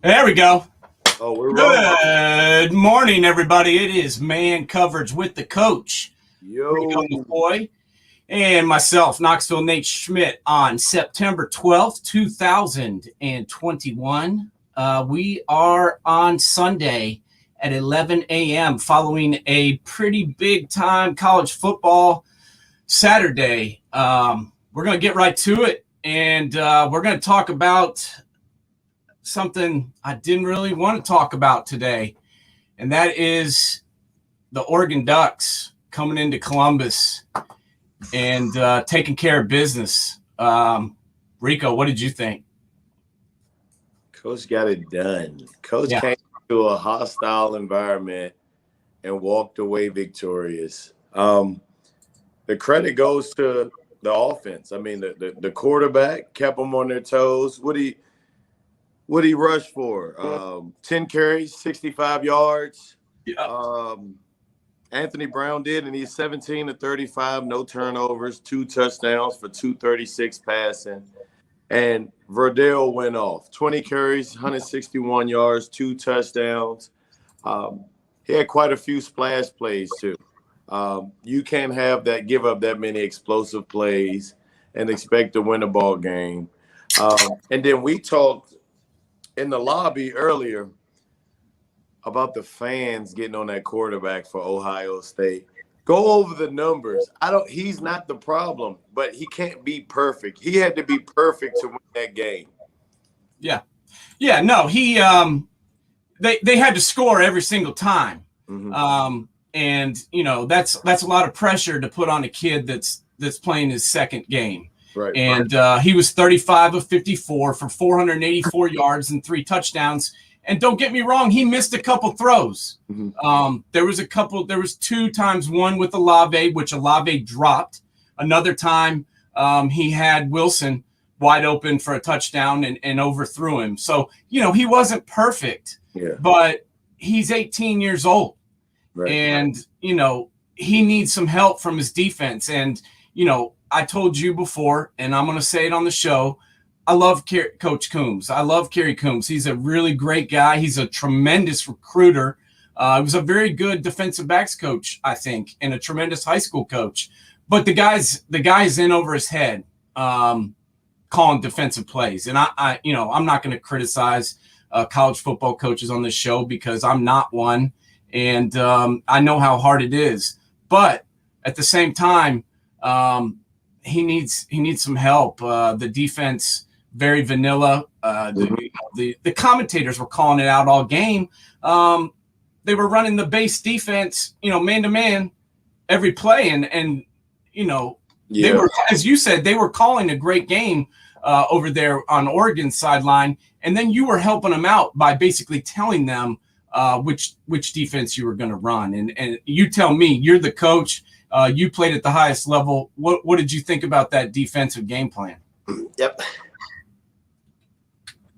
There we go. Oh, we're rolling. Good morning, everybody. It is Man Coverage with the Coach, RICO MCCOY, and myself, Knoxville Nate Schmidt, on September 12th, 2021. We are on Sunday at 11 a.m. following a pretty big-time college football Saturday. We're going to get right to it, and we're going to talk about something I didn't really want to talk about today, and that is the Oregon Ducks coming into Columbus and taking care of business. Rico, what did you think? Coach got it done. Coach came to a hostile environment and walked away victorious. The credit goes to the offense. I mean, the quarterback kept them on their toes. What he rush for? 10 carries, 65 yards. Yeah. Anthony Brown did, and he's 17 to 35, no turnovers, 2 touchdowns for 236 passing. And Verdell went off, 20 carries, 161 yards, 2 touchdowns. He had quite a few splash plays too. You can't give up that many explosive plays and expect to win a ball game. And then we talked in the lobby earlier about the fans getting on that quarterback for Ohio State. Go over the numbers. He's not the problem, but he can't be perfect. He had to be perfect to win that game. Yeah. Yeah, no, they had to score every single time. Mm-hmm. And you know, that's a lot of pressure to put on a kid that's playing his second game. Right. And he was 35 of 54 for 484 yards and 3 touchdowns. And don't get me wrong, he missed a couple throws. Mm-hmm. There was 2 times, one with Olave, which Olave dropped. Another time he had Wilson wide open for a touchdown and overthrew him. So, you know, he wasn't perfect, but he's 18 years old. Right. And, you know, he needs some help from his defense. And, you know, I told you before, and I'm going to say it on the show, I love Coach Coombs. I love Kerry Coombs. He's a really great guy. He's a tremendous recruiter. He was a very good defensive backs coach, I think, and a tremendous high school coach. But the guy's in over his head calling defensive plays. And I'm not going to criticize college football coaches on this show because I'm not one. And I know how hard it is. But at the same time, he needs some help. The defense, very vanilla. The commentators were calling it out all game. They were running the base defense, you know, man to man every play, and you know, they were, as you said, they were calling a great game over there on Oregon's sideline, and then you were helping them out by basically telling them which defense you were going to run. And you tell me, you're the coach. You played at the highest level. What did you think about that defensive game plan? Yep.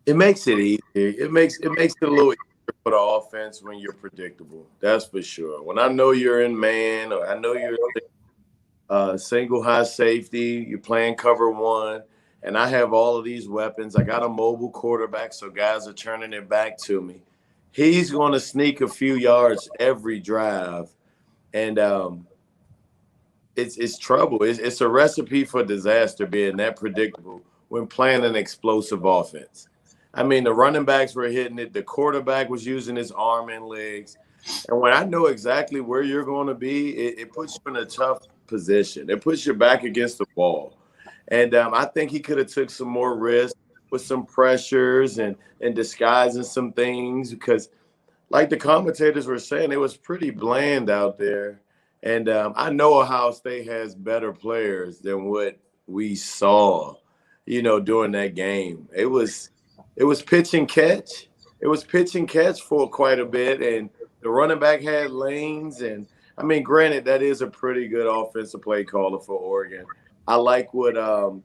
It makes it easier. It makes it a little easier for the offense when you're predictable. That's for sure. When I know you're in man, or I know you're single high safety, you're playing cover 1, and I have all of these weapons. I got a mobile quarterback, so guys are turning it back to me. He's going to sneak a few yards every drive, and it's trouble. It's a recipe for disaster being that predictable when playing an explosive offense. I mean, the running backs were hitting it. The quarterback was using his arm and legs. And when I know exactly where you're going to be, it puts you in a tough position. It puts your back against the wall. And I think he could have took some more risks with some pressures and disguising some things because, like the commentators were saying, it was pretty bland out there. And I know Ohio State has better players than what we saw, you know, during that game. It was pitch and catch. It was pitch and catch for quite a bit, and the running back had lanes. And, I mean, granted, that is a pretty good offensive play caller for Oregon. I like what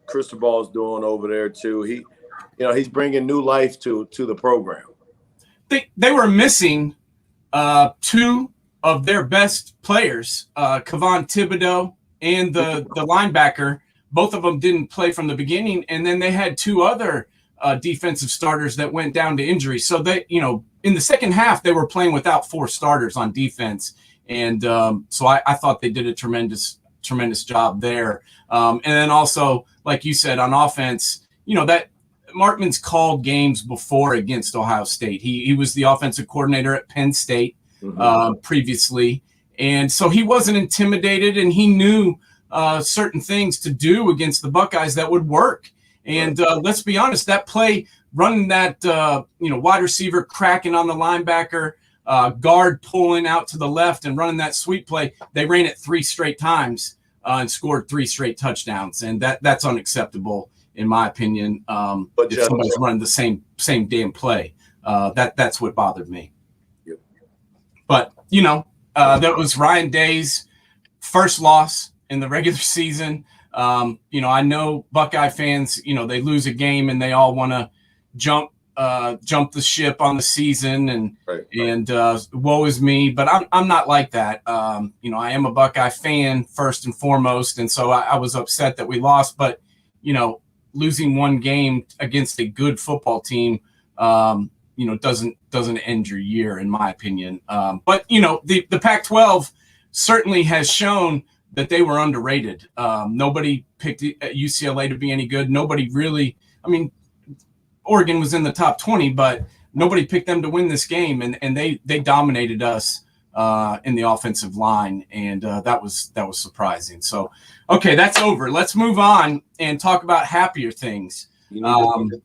Cristobal's doing over there, too. He's bringing new life to the program. They were missing 2 of their best players, Kevon Thibodeau and the linebacker. Both of them didn't play from the beginning, and then they had 2 other defensive starters that went down to injury. So that, in the second half, they were playing without 4 starters on defense. And so I thought they did a tremendous job there. And then also, like you said, on offense, that Markman's called games before against Ohio State. He was the offensive coordinator at Penn State previously. And so he wasn't intimidated, and he knew certain things to do against the Buckeyes that would work. And let's be honest, that play, running that, wide receiver cracking on the linebacker, guard pulling out to the left and running that sweep play, they ran it 3 straight times and scored 3 straight touchdowns. And that's unacceptable, in my opinion. But if somebody's running the same damn play, that's what bothered me. Yep. But, that was Ryan Day's first loss in the regular season. I know Buckeye fans, they lose a game and they all want to jump the ship on the season and woe is me. But I'm not like that. I am a Buckeye fan first and foremost, and so I was upset that we lost. But losing one game against a good football team, doesn't end your year, in my opinion. But the Pac-12 certainly has shown that they were underrated. Nobody picked UCLA to be any good. Nobody really, Oregon was in the top 20, but nobody picked them to win this game. And they dominated us in the offensive line. And that was surprising. So, okay, that's over. Let's move on and talk about happier things. The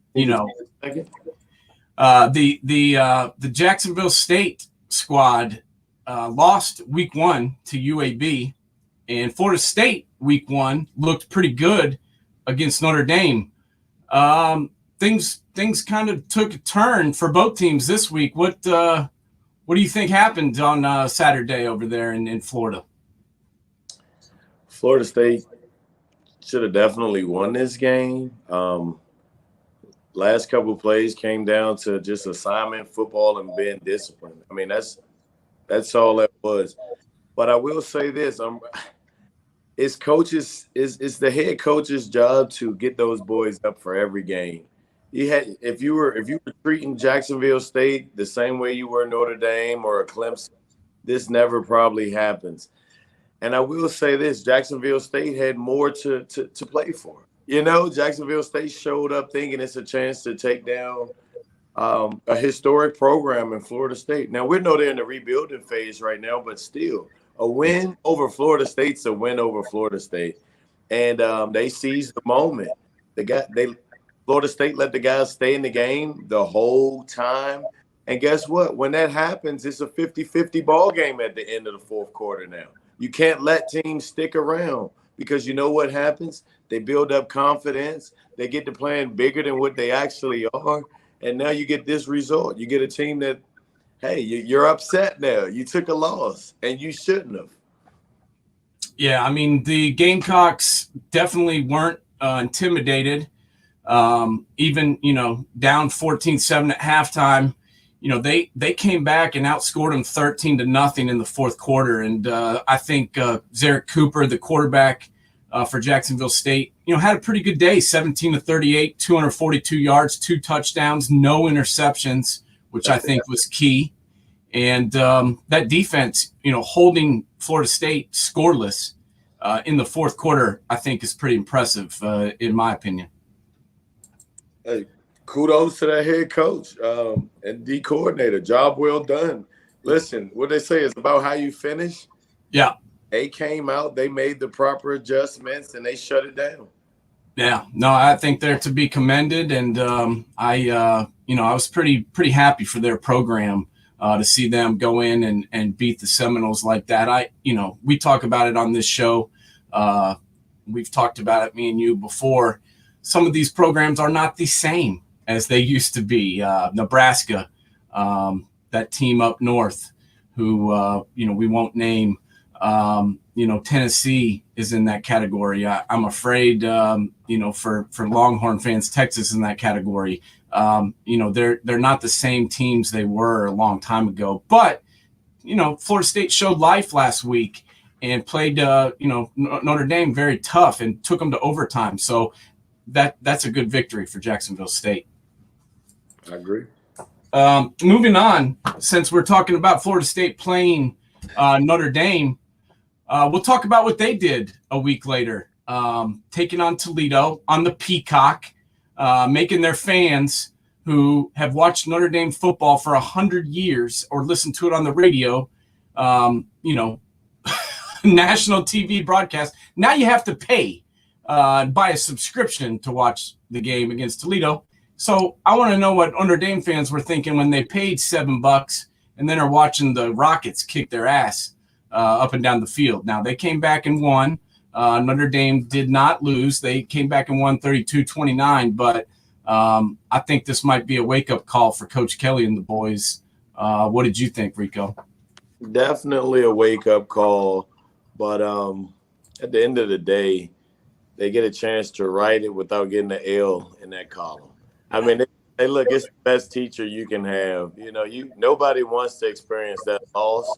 Jacksonville State squad lost week 1 to UAB. And Florida State week 1 looked pretty good against Notre Dame. Things kind of took a turn for both teams this week. What do you think happened on Saturday over there in Florida? Florida State should have definitely won this game. Last couple of plays came down to just assignment football and being disciplined. That's all that was. But I will say this: it's the head coach's job to get those boys up for every game. If you were treating Jacksonville State the same way you were Notre Dame or Clemson, this never probably happens. And I will say this: Jacksonville State had more to play for. Jacksonville State showed up thinking it's a chance to take down a historic program in Florida State. Now, we know they're in the rebuilding phase right now, but still, a win over Florida State's a win over Florida State. And they seized the moment. Florida State let the guys stay in the game the whole time. And guess what? When that happens, it's a 50-50 ball game at the end of the fourth quarter now. You can't let teams stick around because you know what happens? They build up confidence. They get to playing bigger than what they actually are. And now you get this result. You get a team that, hey, you're upset now. You took a loss, and you shouldn't have. Yeah, the Gamecocks definitely weren't intimidated. Even, down 14-7 at halftime, they came back and outscored them 13-0 in the fourth quarter. And I think Zarek Cooper, the quarterback for Jacksonville State, had a pretty good day, 17-38, 242 yards, 2 touchdowns, no interceptions, which I think was key. And that defense, holding Florida State scoreless in the fourth quarter, I think is pretty impressive, in my opinion. Hey, kudos to that head coach and D coordinator. Job well done. Listen, what they say is about how you finish. Yeah. They came out, they made the proper adjustments, and they shut it down. Yeah. No, I think they're to be commended. And I was pretty happy for their program to see them go in and beat the Seminoles like that. We talk about it on this show. We've talked about it, me and you, before. Some of these programs are not the same as they used to be. Nebraska, that team up north who, we won't name. Tennessee is in that category. I'm afraid, for Longhorn fans, Texas is in that category. They're not the same teams they were a long time ago. But, Florida State showed life last week and played, Notre Dame very tough and took them to overtime. So that's a good victory for Jacksonville State. I agree. Moving on, since we're talking about Florida State playing Notre Dame, we'll talk about what they did a week later, taking on Toledo on the Peacock, making their fans who have watched Notre Dame football for 100 years or listened to it on the radio, national TV broadcast. Now you have to pay, buy a subscription to watch the game against Toledo. So I want to know what Notre Dame fans were thinking when they paid $7 and then are watching the Rockets kick their ass up and down the field. Now they came back and won. Notre Dame did not lose. They came back and won 32-29, but I think this might be a wake-up call for Coach Kelly and the boys. What did you think, Rico? Definitely a wake-up call, but at the end of the day, they get a chance to write it without getting the L in that column. I mean, they look, it's the best teacher you can have. Nobody wants to experience that loss,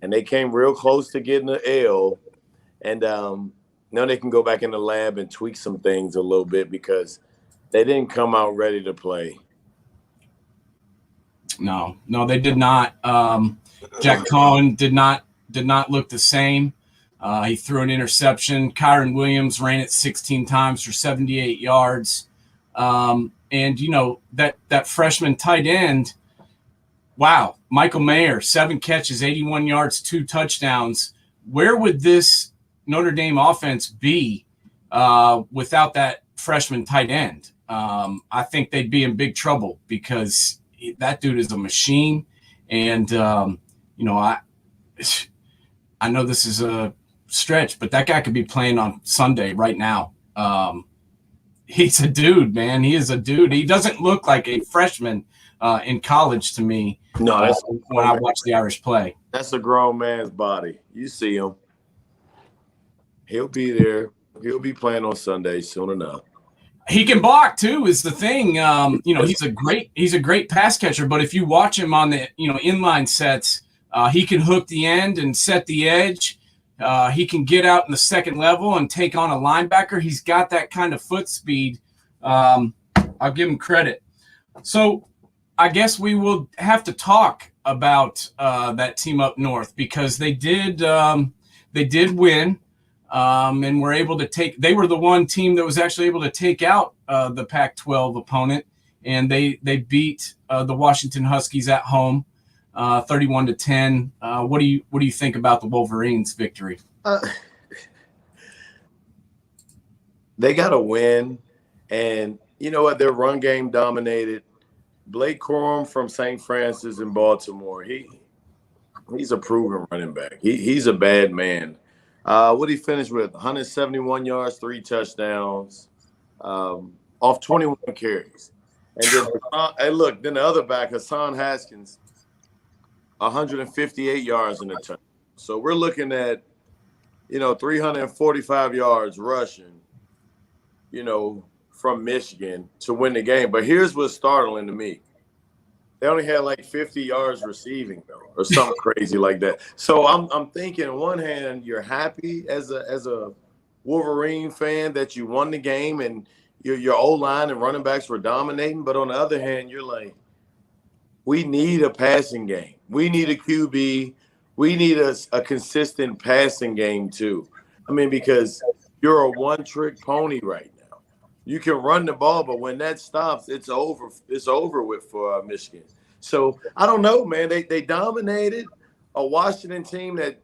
and they came real close to getting the L, and now they can go back in the lab and tweak some things a little bit because they didn't come out ready to play. No, they did not. Jack Cohen did not look the same. He threw an interception. Kyron Williams ran it 16 times for 78 yards. And that freshman tight end, wow, Michael Mayer, 7 catches, 81 yards, 2 touchdowns. Where would this Notre Dame offense be without that freshman tight end? I think they'd be in big trouble because that dude is a machine. And, I know this is a stretch, but that guy could be playing on Sunday right now. He's a dude, man. He is a dude. He doesn't look like a freshman in college to me. No, that's when I watch the Irish play. That's a grown man's body. You see him. He'll be there. He'll be playing on Sunday soon enough. He can block too, is the thing. He's a great pass catcher, but if you watch him on the inline sets, he can hook the end and set the edge. He can get out in the second level and take on a linebacker. He's got that kind of foot speed. I'll give him credit. So I guess we will have to talk about that team up north because they did win. And were able to they were the one team that was actually able to take out the Pac-12 opponent, and they beat the Washington Huskies at home, 31-10. What do you think about the Wolverines' victory? They got to win, and you know what? Their run game dominated. Blake Corum from St. Francis in Baltimore. He's a proven running back. He's a bad man. What did he finish with? 171 yards, 3 touchdowns, off 21 carries. And then, then the other back, Hassan Haskins, 158 yards in the turn. So we're looking at, 345 yards rushing, from Michigan to win the game. But here's what's startling to me. They only had like 50 yards receiving, though, or something crazy like that. So I'm thinking, on one hand, you're happy as a Wolverine fan that you won the game and your O-line and running backs were dominating. But on the other hand, you're like, we need a passing game. We need a QB. We need a consistent passing game too. I mean, because you're a one-trick pony right now. You can run the ball, but when that stops, it's over. It's over with for Michigan. So I don't know, man. They dominated a Washington team that,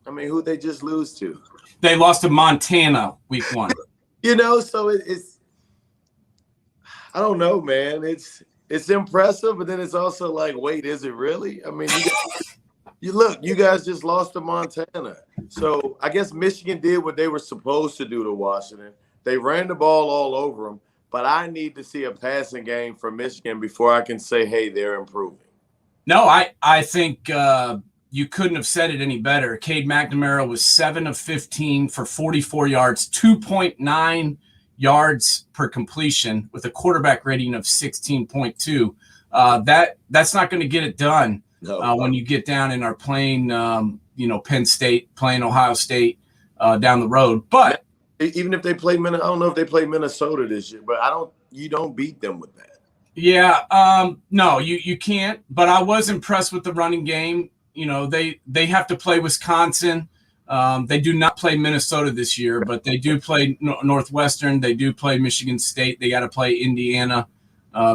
who they just lose to? They lost to Montana week 1. So it's I don't know, man. It's impressive, but then it's also like, wait, is it really? You guys just lost to Montana. So I guess Michigan did what they were supposed to do to Washington. They ran the ball all over them, but I need to see a passing game from Michigan before I can say, hey, they're improving. No, I think you couldn't have said it any better. Cade McNamara was 7 of 15 for 44 yards, 2.9 yards per completion with a quarterback rating of 16.2. That's not going to get it done when you get down and are playing, Penn State, playing Ohio State down the road. But even if they play I don't know if they play Minnesota this year, but you don't beat them with that. Yeah, no, you can't. But I was impressed with the running game. You know, they have to play Wisconsin. They do not play Minnesota this year, but they do play Northwestern. They do play Michigan State. They got to play Indiana,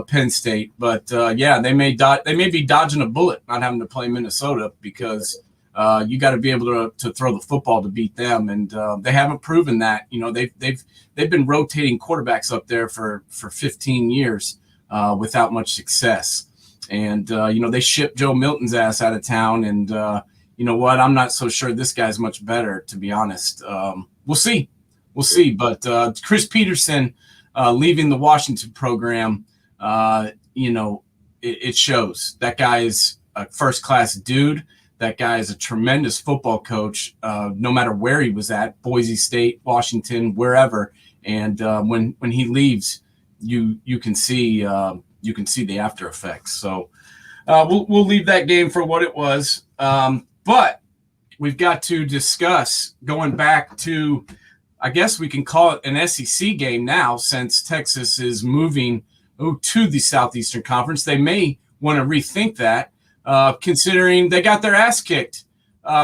Penn State. But yeah, they may be dodging a bullet not having to play Minnesota because you got to be able to throw the football to beat them, and they haven't proven that. You know, they've been rotating quarterbacks up there for 15 years. Without much success. And, you know, they shipped Joe Milton's ass out of town. And, you know what? I'm not so sure this guy's much better, to be honest. We'll see. We'll see. But Chris Peterson leaving the Washington program, you know, it shows. That guy is a first-class dude. That guy is a tremendous football coach, no matter where he was at, Boise State, Washington, wherever. And when he leaves, you can see the after effects. So we'll leave that game for what it was. But we've got to discuss going back to, I guess we can call it an SEC game now, since Texas is moving to the Southeastern Conference. They may want to rethink that, considering they got their ass kicked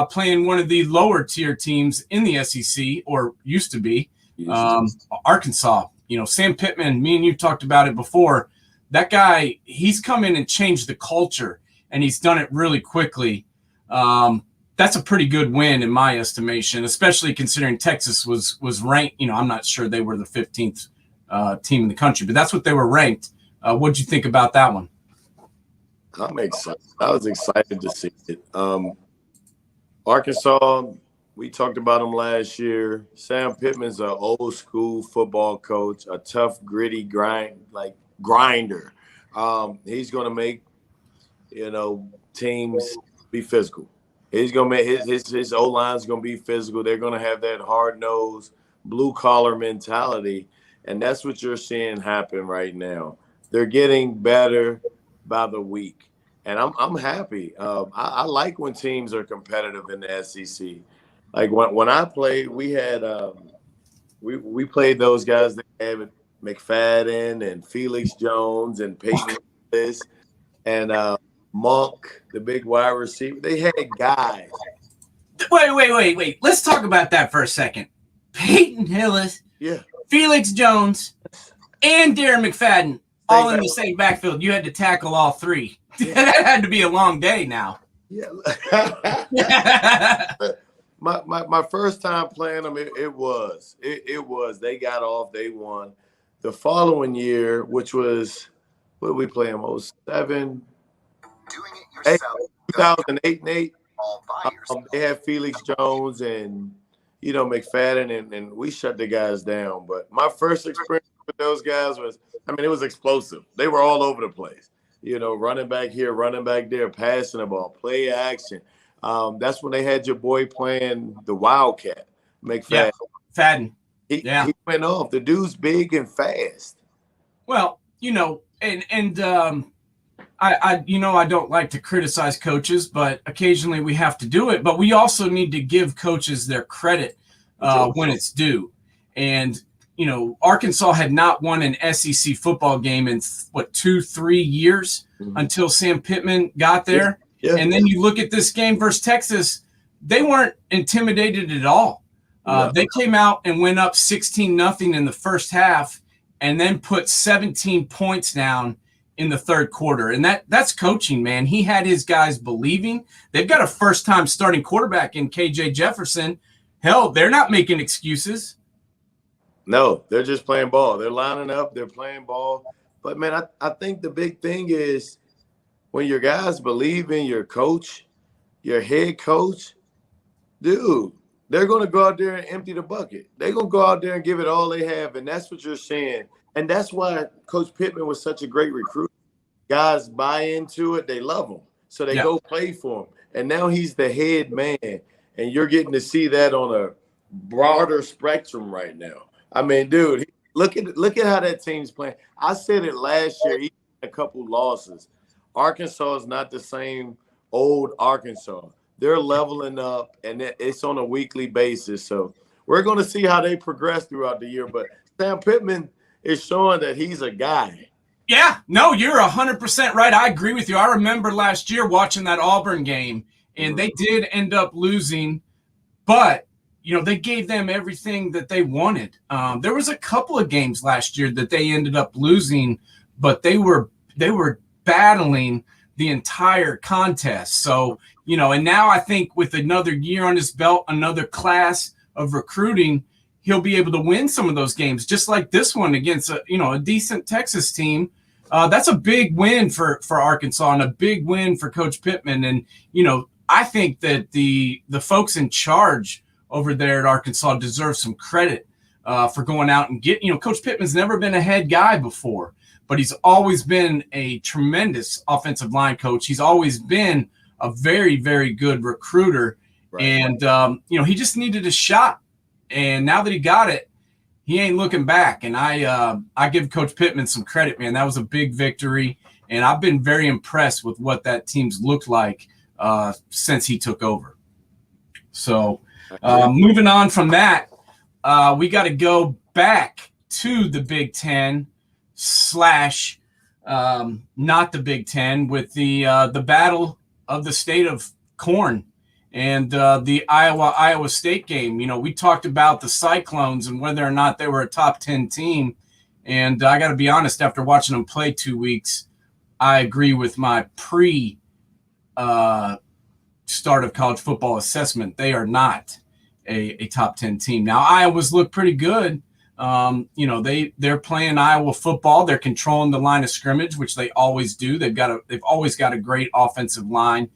playing one of the lower tier teams in the SEC, or used to be, Arkansas. You know, Sam Pittman, me and you talked about it before. That guy, he's come in and changed the culture, and he's done it really quickly. That's a pretty good win in my estimation, especially considering Texas was ranked. You know, I'm not sure they were the 15th team in the country, but that's what they were ranked. What'd you think about that one? I'm excited. I was excited to see it. Arkansas, we talked about him last year. Sam Pittman's an old school football coach, a tough, gritty grinder. He's going to make, you know, teams be physical. He's going to make his O-line's going to be physical. They're going to have that hard-nosed, blue-collar mentality, and that's what you're seeing happen right now. They're getting better by the week, and I'm happy. I like when teams are competitive in the SEC. Like when I played, we had we played those guys that had McFadden and Felix Jones and Peyton Hillis and Monk, the big wide receiver. They had guys. Wait. Let's talk about that for a second. Peyton Hillis, yeah, Felix Jones, and Darren McFadden all in the same backfield. You had to tackle all three. That had to be a long day now. Yeah. My first time playing them, it was. They got off, they won. The following year, which was, what did we play them? 07? 2008 and 8. They had Felix Jones and, you know, McFadden, and we shut the guys down. But my first experience with those guys was, I mean, it was explosive. They were all over the place. You know, running back here, running back there, passing the ball, play action. That's when they had your boy playing the Wildcat, McFadden. Yeah, Fadden. He went off. The dude's big and fast. Well, you know, and I you know, I don't like to criticize coaches, but occasionally we have to do it. But we also need to give coaches their credit when it's due. And, you know, Arkansas had not won an SEC football game in, 2-3 years until Sam Pittman got there. Yeah. And then you look at this game versus Texas, they weren't intimidated at all. They came out and went up 16-0 in the first half and then put 17 points down in the third quarter. And that's coaching, man. He had his guys believing. They've got a first-time starting quarterback in KJ Jefferson. Hell, they're not making excuses. No, they're just playing ball. They're lining up. They're playing ball. But, man, I think the big thing is when your guys believe in your coach, your head coach, dude, they're going to go out there and empty the bucket. They're going to go out there and give it all they have, and that's what you're seeing. And that's why Coach Pittman was such a great recruit. Guys buy into it. They love him. So they go play for him. And now he's the head man, and you're getting to see that on a broader spectrum right now. I mean, dude, look at how that team's playing. I said it last year, even a couple losses. Arkansas is not the same old Arkansas. They're leveling up, and it's on a weekly basis. So we're going to see how they progress throughout the year. But Sam Pittman is showing that he's a guy. Yeah, no, you're 100% right. I agree with you. I remember last year watching that Auburn game, and they did end up losing, but they gave them everything that they wanted. There was a couple of games last year that they ended up losing, but they were battling the entire contest. So, and now I think with another year on his belt, another class of recruiting, he'll be able to win some of those games, just like this one against a decent Texas team. That's a big win for Arkansas and a big win for Coach Pittman. And, I think that the folks in charge over there at Arkansas deserve some credit for going out and Coach Pittman's never been a head guy before, but he's always been a tremendous offensive line coach. He's always been a very, very good recruiter. Right. And, he just needed a shot. And now that he got it, he ain't looking back. And I give Coach Pittman some credit, man. That was a big victory. And I've been very impressed with what that team's looked like since he took over. So moving on from that, we got to go back to the Big Ten / not the Big Ten with the battle of the state of corn. And the Iowa State game, we talked about the Cyclones and whether or not they were a top 10 team. And I got to be honest, after watching them play 2 weeks, I agree with my start of college football assessment. They are not a top 10 team. Now, Iowa's look pretty good. They're playing Iowa football. They're controlling the line of scrimmage, which they always do. They've always got a great offensive line.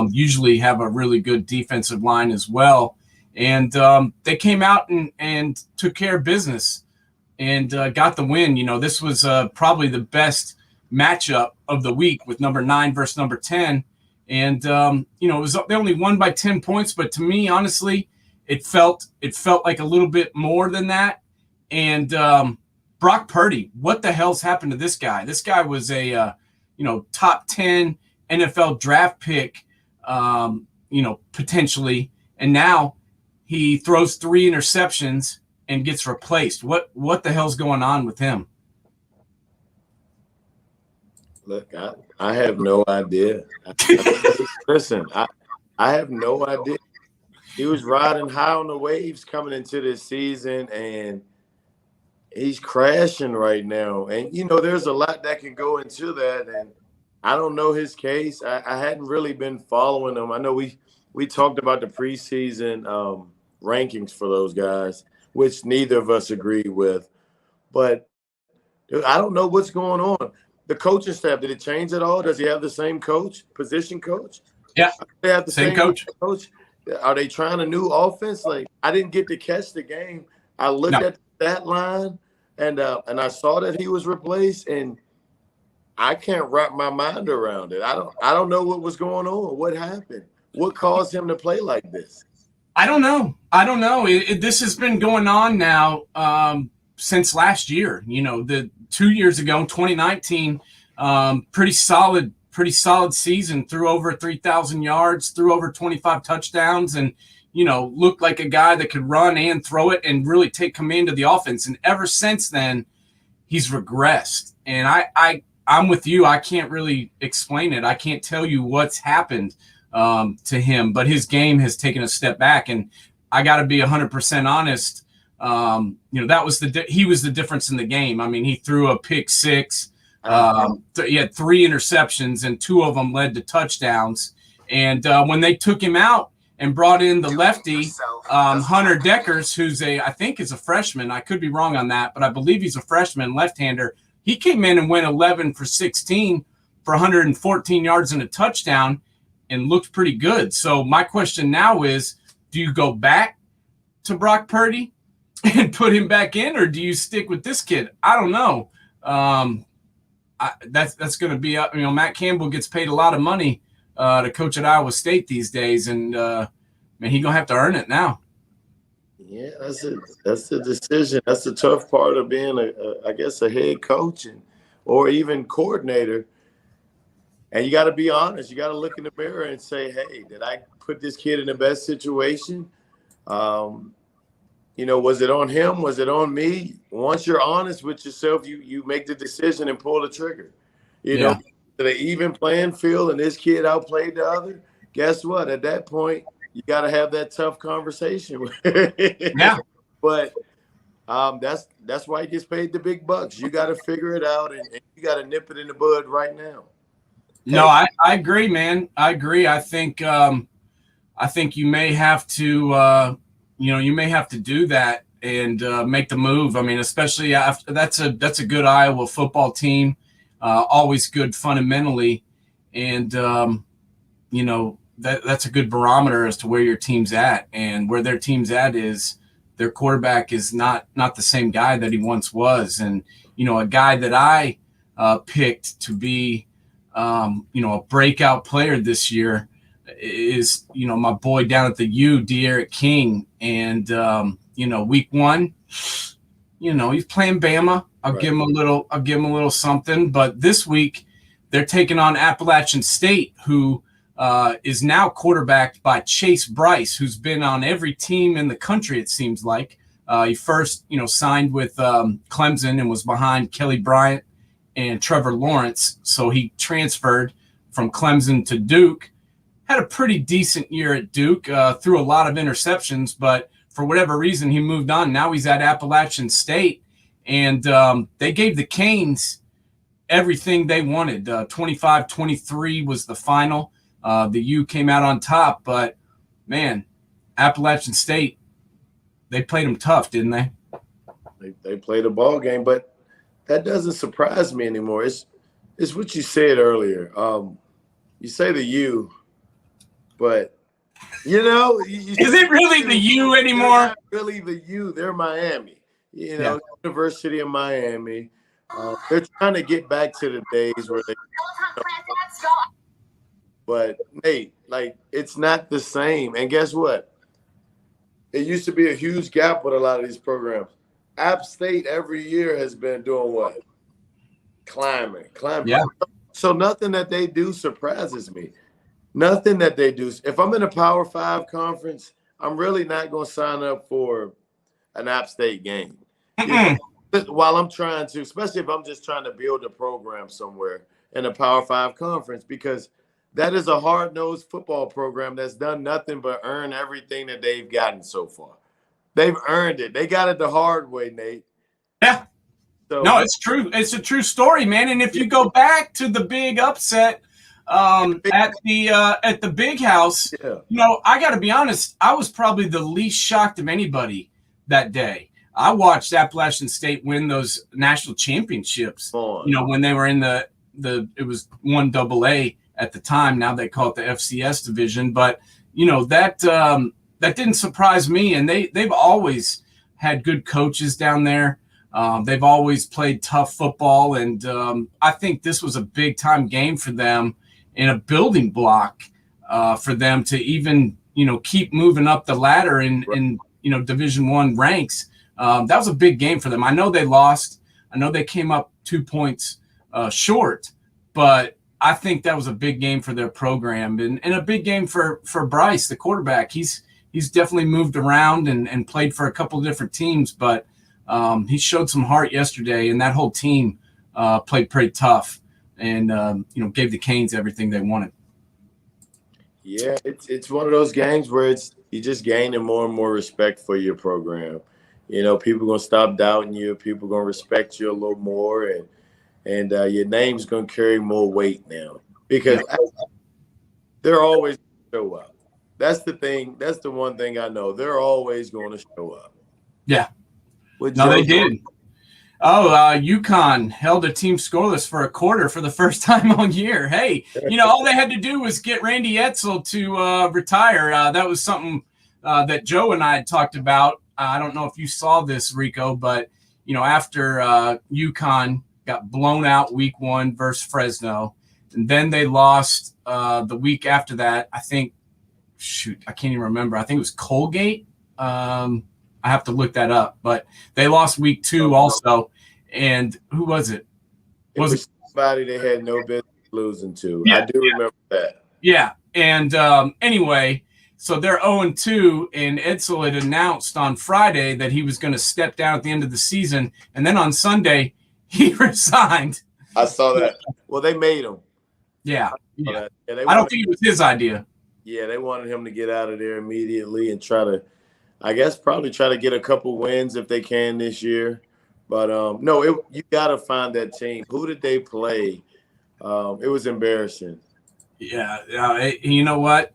Usually have a really good defensive line as well. And they came out and took care of business and got the win. This was probably the best matchup of the week with number 9 versus number 10. And, they only won by 10 points. But to me, honestly, it felt like a little bit more than that. And Brock Purdy, what the hell's happened to this guy? This guy was a, top 10 NFL draft pick, potentially. And now he throws 3 interceptions and gets replaced. What the hell's going on with him? Look, I have no idea. Listen, I have no idea. He was riding high on the waves coming into this season, and he's crashing right now. And, there's a lot that can go into that. And I don't know his case. I hadn't really been following him. I know we talked about the preseason rankings for those guys, which neither of us agree with. But I don't know what's going on. The coaching staff, did it change at all? Does he have the same coach, position coach? Yeah, they have the same coach. Are they trying a new offense? Like, I didn't get to catch the game. I looked at that line, and I saw that he was replaced, and I can't wrap my mind around it. I don't know what was going on. What happened? What caused him to play like this? I don't know. This has been going on now since last year. The 2 years ago, 2019, pretty solid season. Threw over 3,000 yards, threw over 25 touchdowns, and looked like a guy that could run and throw it and really take command of the offense. And ever since then, he's regressed. And I'm with you. I can't really explain it. I can't tell you what's happened to him, but his game has taken a step back. And I got to be 100% honest. That was he was the difference in the game. I mean, he threw a pick 6. He had 3 interceptions, and 2 of them led to touchdowns. And when they took him out and brought in the lefty, Hunter Deckers, who's I think is a freshman. I could be wrong on that, but I believe he's a freshman left-hander. He came in and went 11 for 16 for 114 yards and a touchdown and looked pretty good. So my question now is, do you go back to Brock Purdy and put him back in, or do you stick with this kid? I don't know. That's going to be up. Matt Campbell gets paid a lot of money to coach at Iowa State these days, and he's going to have to earn it now. Yeah, that's the decision. That's the tough part of being a head coach or even coordinator. And you got to be honest. You got to look in the mirror and say, hey, did I put this kid in the best situation? was it on him? Was it on me? Once you're honest with yourself, you make the decision and pull the trigger. To the even playing field and this kid outplayed the other, guess what? At that point, you got to have that tough conversation. Yeah. But that's why he gets paid the big bucks. You got to figure it out, and you got to nip it in the bud right now. No, I agree, man. I agree. I think you may have to you may have to do that and make the move. I mean, especially after that's a good Iowa football team, always good fundamentally, and that's a good barometer as to where your team's at, and where their team's at is their quarterback is not the same guy that he once was, and a guy that I picked to be a breakout player this year is my boy down at the U, De'Aaron King, and week 1, he's playing Bama. I'll give him a little something, but this week they're taking on Appalachian State, who is now quarterbacked by Chase Bryce, who's been on every team in the country, it seems like. He first signed with Clemson and was behind Kelly Bryant and Trevor Lawrence, so he transferred from Clemson to Duke. Had a pretty decent year at Duke, threw a lot of interceptions, but for whatever reason, he moved on. Now he's at Appalachian State, and they gave the Canes everything they wanted. 25-23 was the final. The U came out on top, but, man, Appalachian State, they played them tough, didn't they? They played a ball game, but that doesn't surprise me anymore. It's what you said earlier. You say the U. But, is it really the U anymore? Not really the U. They're Miami. University of Miami. They're trying to get back to the days where they. But, Nate, it's not the same. And guess what? It used to be a huge gap with a lot of these programs. App State every year has been doing what? Climbing. Yeah. So nothing that they do surprises me. Nothing that they do. If I'm in a Power 5 conference, I'm really not going to sign up for an App State game. While I'm trying to, especially if I'm just trying to build a program somewhere in a Power 5 conference, because that is a hard-nosed football program that's done nothing but earn everything that they've gotten so far. They've earned it. They got it the hard way, Nate. Yeah. So, no, it's true. It's a true story, man. And if you go back to the big upset at the Big House, I got to be honest, I was probably the least shocked of anybody that day. I watched Appalachian State win those national championships. When they were in it was 1AA at the time. Now they call it the FCS division, but that didn't surprise me. And they've always had good coaches down there. They've always played tough football, and I think this was a big time game for them and a building block for them to even keep moving up the ladder in Division I ranks. That was a big game for them. I know they lost. I know they came up 2 points short, but I think that was a big game for their program and a big game for Bryce, the quarterback. He's definitely moved around and played for a couple of different teams, but he showed some heart yesterday, and that whole team played pretty tough and gave the Canes everything they wanted. Yeah, it's one of those games where you just gaining more and more respect for your program. People gonna stop doubting you. People gonna respect you a little more, and your name's gonna carry more weight now because they're always gonna show up. That's the thing. That's the one thing I know. They're always going to show up. Yeah. They did. UConn held a team scoreless for a quarter for the first time all year. Hey, all they had to do was get Randy Edsel to retire. That was something that Joe and I had talked about. I don't know if you saw this, Rico, but, after UConn got blown out week 1 versus Fresno, and then they lost the week after that, I think, I can't even remember. I think it was Colgate. I have to look that up, but they lost week 2 also. And who was it? Was it somebody they had no business losing to? Yeah. I do remember that. Yeah. And anyway, So they're 0-2, and Edsel had announced on Friday that he was going to step down at the end of the season. And then on Sunday, he resigned. I saw that. Well, they made him. Yeah. Yeah, I don't think it was his idea. Yeah, they wanted him to get out of there immediately and probably try to get a couple wins if they can this year. But you got to find that team. Who did they play? It was embarrassing. Yeah. You know what?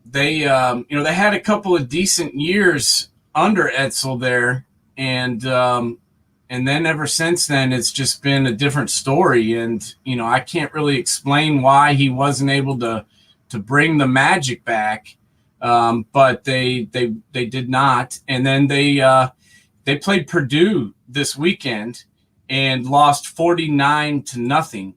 They had a couple of decent years under Edsel there, and then ever since then, it's just been a different story. And I can't really explain why he wasn't able to bring the magic back, but they did not. And then they played Purdue this weekend and lost 49-0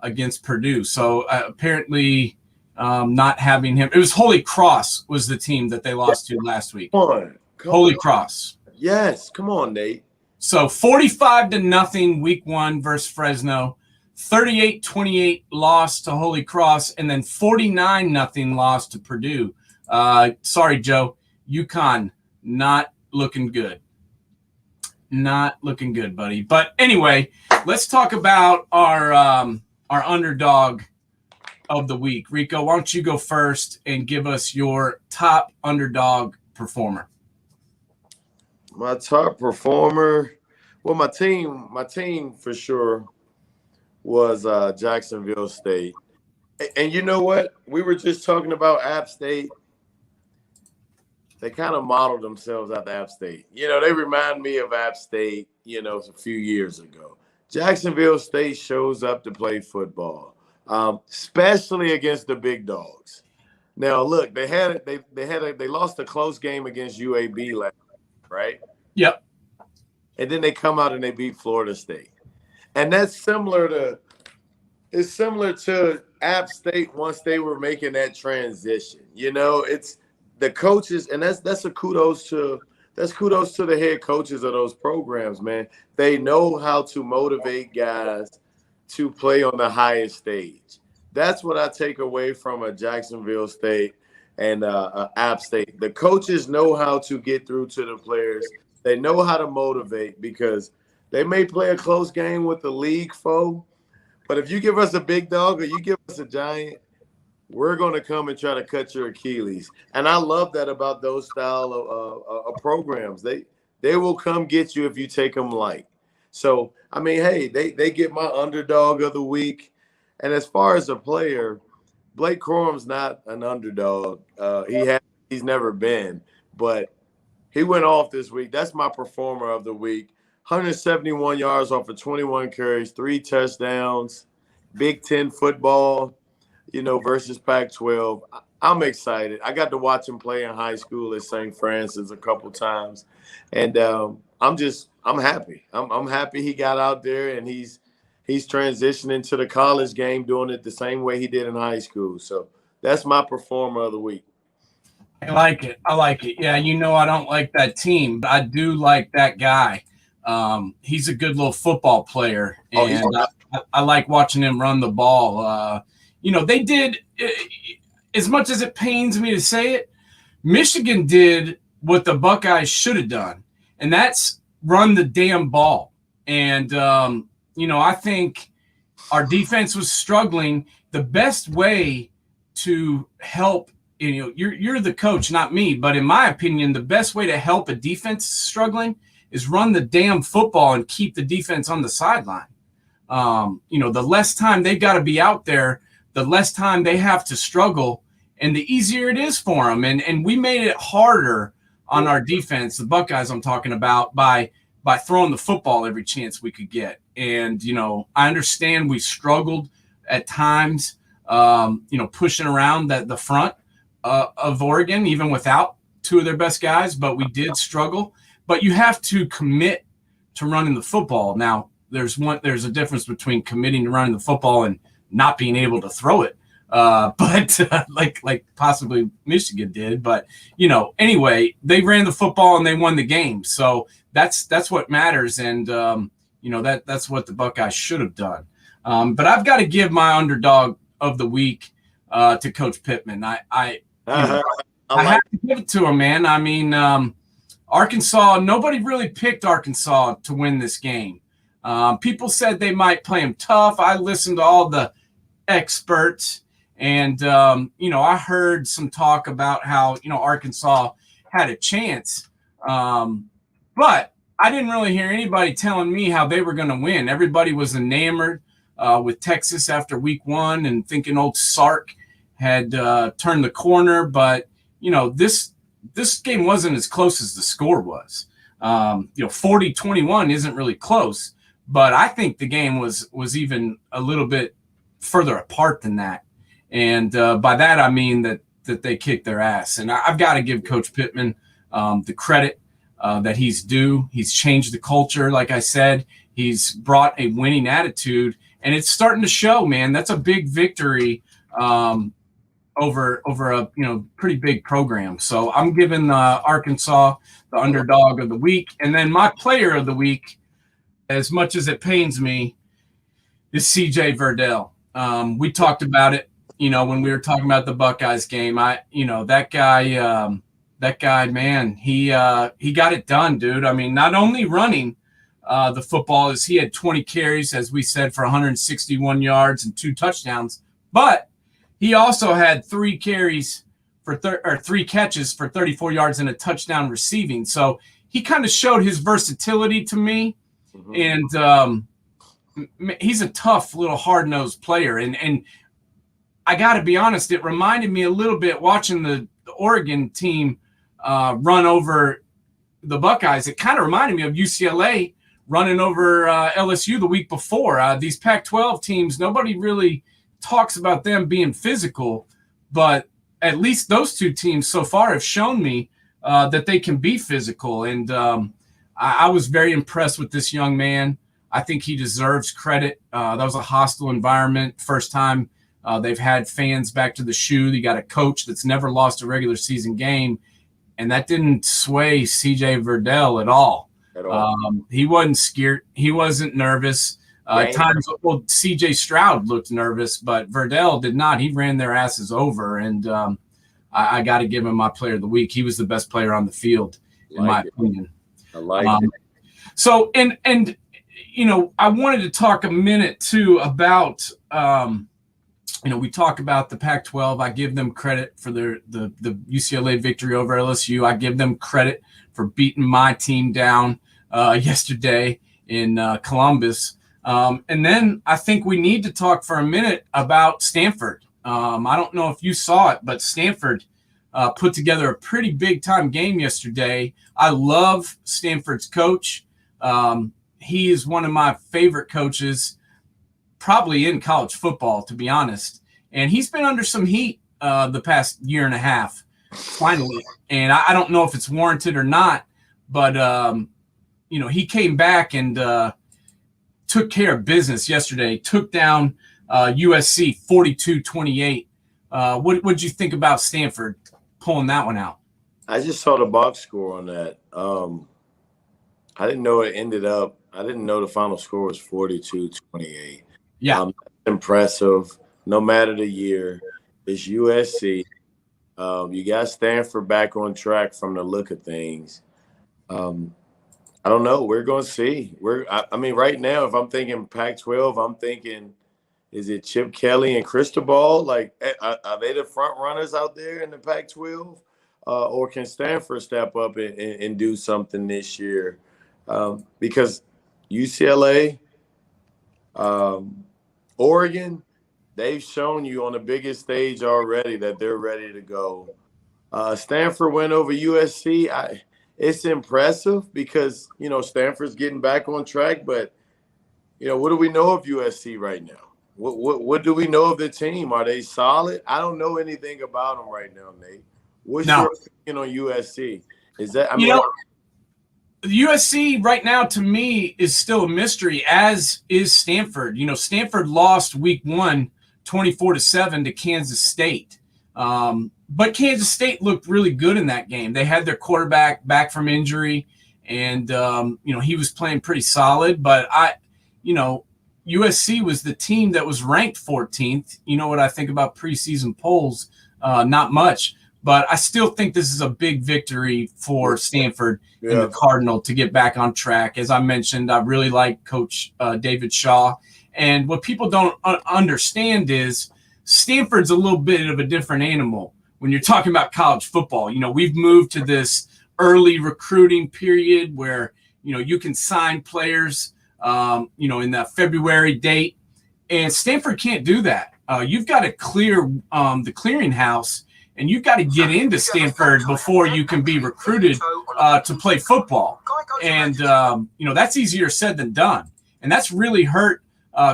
against Purdue. So apparently. Not having him. It was Holy Cross was the team that they lost to last week. Come Holy on. Cross. Yes, come on, Nate. So 45-0 week 1 versus Fresno, 38-28 loss to Holy Cross, and then 49-0 loss to Purdue. Sorry, Joe. UConn not looking good. Not looking good, buddy. But anyway, let's talk about our underdog of the week. Rico, why don't you go first and give us your top underdog performer? My top performer, well, my team for sure was Jacksonville State. And you know what? We were just talking about App State. They kind of modeled themselves after App State. They remind me of App State, a few years ago. Jacksonville State shows up to play football. Especially against the big dogs. Now, look, they lost a close game against UAB last week, right? Yep. And then they come out and they beat Florida State, and that's similar to App State once they were making that transition. It's the coaches, and that's kudos to the head coaches of those programs, man. They know how to motivate guys to play on the highest stage. That's what I take away from a Jacksonville State and App State. The coaches know how to get through to the players. They know how to motivate because they may play a close game with the league foe, but if you give us a big dog or you give us a giant, we're going to come and try to cut your Achilles. And I love that about those style of programs. They will come get you if you take them light. So, I mean, hey, they get my underdog of the week. And as far as a player, Blake Corum's not an underdog. He's never been, but he went off this week. That's my performer of the week. 171 yards off of 21 carries, 3 touchdowns, Big Ten football, versus Pac-12. I'm excited. I got to watch him play in high school at St. Francis a couple times. And I'm happy. I'm happy he got out there and he's transitioning to the college game, doing it the same way he did in high school. So that's my performer of the week. I like it. Yeah, I don't like that team, but I do like that guy. He's a good little football player, and I like watching him run the ball. They did, as much as it pains me to say it, Michigan did what the Buckeyes should have done, and that's run the damn ball. And, I think our defense was struggling. The best way to help, you're the coach, not me, but in my opinion, the best way to help a defense struggling is run the damn football and keep the defense on the sideline. The less time they've got to be out there, the less time they have to struggle, and the easier it is for them. And we made it harder on our defense, the Buckeyes I'm talking about, by throwing the football every chance we could get. And, I understand we struggled at times, pushing around the front of Oregon, even without 2 of their best guys, but we did struggle. But you have to commit to running the football. Now, there's a difference between committing to running the football and not being able to throw it. But like possibly Michigan did. But, anyway, they ran the football and they won the game. So that's what matters. And, that's what the Buckeyes should have done. But I've got to give my underdog of the week to Coach Pittman. You know, I have to give it to them, man. I mean, Arkansas, nobody really picked Arkansas to win this game. People said they might play them tough. I listened to all the experts, and I heard some talk about how Arkansas had a chance, but I didn't really hear anybody telling me how they were going to win. Everybody was enamored with Texas after week 1 and thinking old Sark had turned the corner, but this game wasn't as close as the score was. 40-21 isn't really close, but I think the game was even a little bit further apart than that. And by that, I mean that they kicked their ass. And I've got to give Coach Pittman the credit that he's due. He's changed the culture. Like I said, he's brought a winning attitude, and it's starting to show, man. That's a big victory over a pretty big program. So I'm giving Arkansas the underdog of the week. And then my player of the week, as much as it pains me, is CJ Verdell. We talked about it, when we were talking about the Buckeyes game. That guy, man, he got it done, dude. I mean, not only running the football, as he had 20 carries, as we said, for 161 yards and 2 touchdowns, but he also had 3 catches for 34 yards and a touchdown receiving. So he kind of showed his versatility to me, and he's a tough little hard-nosed player. And I got to be honest, it reminded me a little bit watching the Oregon team run over the Buckeyes. It kind of reminded me of UCLA running over LSU the week before. These Pac-12 teams, nobody really talks about them being physical, but at least those 2 teams so far have shown me that they can be physical. And I was very impressed with this young man. I think he deserves credit. That was a hostile environment. First time they've had fans back to the shoe. You got a coach that's never lost a regular season game, and that didn't sway CJ Verdell at all. He wasn't scared. He wasn't nervous. At times, C.J. Stroud looked nervous, but Verdell did not. He ran their asses over, and I got to give him my player of the week. He was the best player on the field, in my opinion. I like it. So, and I wanted to talk a minute, too, about, we talk about the Pac-12. I give them credit for the UCLA victory over LSU. I give them credit for beating my team down yesterday in Columbus. And then I think we need to talk for a minute about Stanford. I don't know if you saw it, but Stanford put together a pretty big-time game yesterday. I love Stanford's coach. He is one of my favorite coaches probably in college football, to be honest. And he's been under some heat the past year and a half, finally. And I don't know if it's warranted or not, but, he came back and took care of business yesterday, took down USC 42-28. What did you think about Stanford pulling that one out? I just saw the box score on that. I didn't know it ended up. I didn't know the final score was 42-28. Yeah. Impressive. No matter the year, it's USC. You got Stanford back on track from the look of things. I don't know. We're going to see. I mean, right now, if I'm thinking Pac-12, I'm thinking, is it Chip Kelly and Cristobal? Like, are they the front runners out there in the Pac-12? Or can Stanford step up and do something this year? Because UCLA, Oregon, they've shown you on the biggest stage already that they're ready to go. Stanford went over USC. It's impressive because, Stanford's getting back on track. But, what do we know of USC right now? What do we know of the team? Are they solid? I don't know anything about them right now, Nate. What's your opinion on USC? Is that USC right now to me is still a mystery, as is Stanford. Stanford lost week 1, 24-7 to Kansas State. But Kansas State looked really good in that game. They had their quarterback back from injury, and he was playing pretty solid. But USC was the team that was ranked 14th. You know what I think about preseason polls? Not much. But I still think this is a big victory for Stanford and the Cardinal to get back on track. As I mentioned, I really like Coach David Shaw. And what people don't understand is Stanford's a little bit of a different animal when you're talking about college football. You know, we've moved to this early recruiting period where, you know, you can sign players, you know, in that February date. And Stanford can't do that. You've got to clear the clearinghouse, and you've got to get into Stanford before you can be recruited to play football. And, you know, that's easier said than done. And that's really hurt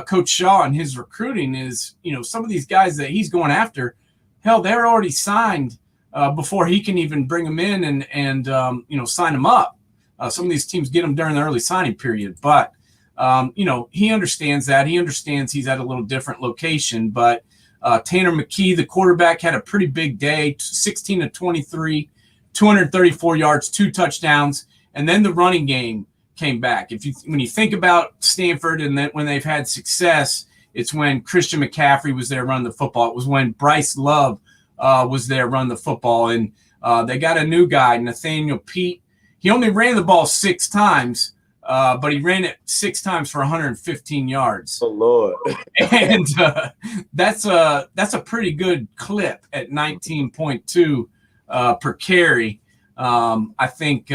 Coach Shaw and his recruiting is, you know, some of these guys that he's going after, hell, they're already signed before he can even bring them in and you know, sign them up. Some of these teams get them during the early signing period. But, you know, he understands that. He understands he's at a little different location. But Tanner McKee, the quarterback, had a pretty big day, 16 of 23, 234 yards, 2 touchdowns. And then the running game came back. When you think about Stanford and then when they've had success, it's when Christian McCaffrey was there running the football. It was when Bryce Love was there running the football. And they got a new guy, Nathaniel Pete. He only ran the ball 6 times, but he ran it 6 times for 115 yards. Oh, Lord. And that's a pretty good clip at 19.2 per carry. I think